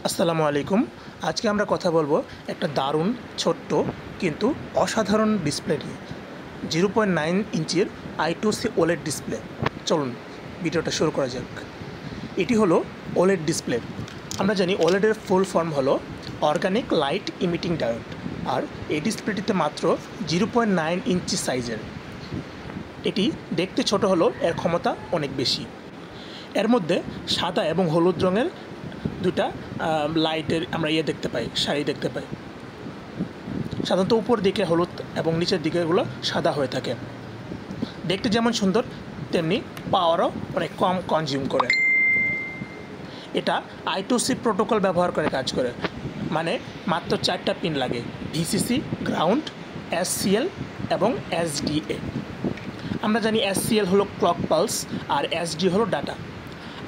আসসালামু আলাইকুম। আজকে আমরা কথা বলবো একটা দারুণ ছোট্ট কিন্তু অসাধারণ ডিসপ্লে নিয়ে। 0.9 ইঞ্চির I2C OLED ডিসপ্লে। চলুন ভিডিওটা শুরু করা যাক। এটি হলো OLED ডিসপ্লে। আমরা জানি OLED-এর ফুল ফর্ম হলো অর্গানিক লাইট ইমিটিং ডায়োড, আর এই ডিসপ্লেটিতে মাত্র 0.9 ইঞ্চি সাইজের। এটি দেখতে ছোট হলেও এর ক্ষমতা অনেক বেশি। এর মধ্যে সাদা এবং হলুদ রঙের দুটা লাইটের আমরা দেখতে পাই, সারি দেখতে পাই। সাধারণত উপর দিকে হলুদ এবং নিচের দিকে এগুলো সাদা হয়ে থাকে। দেখতে যেমন সুন্দর তেমনি পাওয়ারও অনেক কম কনজিউম করে। এটা I2C প্রোটোকল ব্যবহার করে কাজ করে, মানে মাত্র 4টা পিন লাগে: VCC, গ্রাউন্ড, SCL এবং SDA। আমরা জানি SCL হলো ক্লক পালস আর SD হলো ডাটা,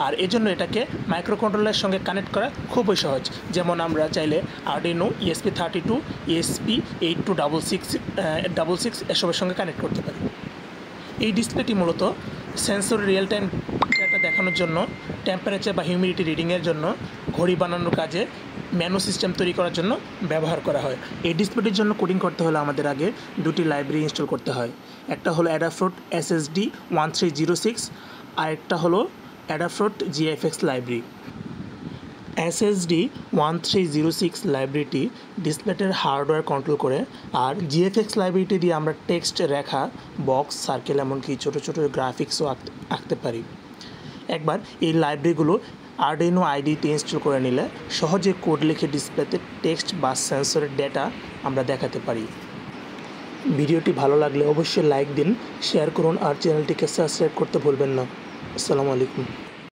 আর এজন্য এটাকে মাইক্রোকন্ট্রোলারের সঙ্গে কানেক্ট করা খুবই সহজ। যেমন আমরা চাইলে আরডিনো, ESP32, ESP8266 এসবের সঙ্গে কানেক্ট করতে পারি। এই ডিসপ্লেটি মূলত সেন্সর রিয়েল টাইম ডাটা দেখানোর জন্য, টেম্পারেচার বা হিউমিডিটি রিডিংয়ের জন্য, ঘড়ি বানানোর কাজে, মেনু সিস্টেম তৈরি করার জন্য ব্যবহার করা হয়। এই ডিসপ্লেটির জন্য কোডিং করতে হলে আমাদের আগে দুটি লাইব্রেরি ইনস্টল করতে হয়। একটা হলো অ্যাডাফ্রুট SSD 1306, আর একটা হলো অ্যাডাফ্রুট GFX লাইব্রেরি। SSD 1306 লাইব্রেরিটি ডিসপ্লেটের হার্ডওয়্যার কন্ট্রোল করে, আর GFX লাইব্রেরিটি দিয়ে আমরা টেক্সট, রেখা, বক্স, সার্কেল, এমনকি ছোটো ছোটো গ্রাফিক্সও আঁকতে পারি। একবার এই লাইব্রেরিগুলো আরডিনো IDE-তে ইনস্টল করে নিলে সহজে কোড লিখে ডিসপ্লেতে টেক্সট বা সেন্সরের ডেটা আমরা দেখাতে পারি। ভিডিওটি ভালো লাগলে অবশ্যই লাইক দিন, শেয়ার করুন আর চ্যানেলটিকে সাবস্ক্রাইব করতে ভুলবেন না। আসসালামু আলাইকুম।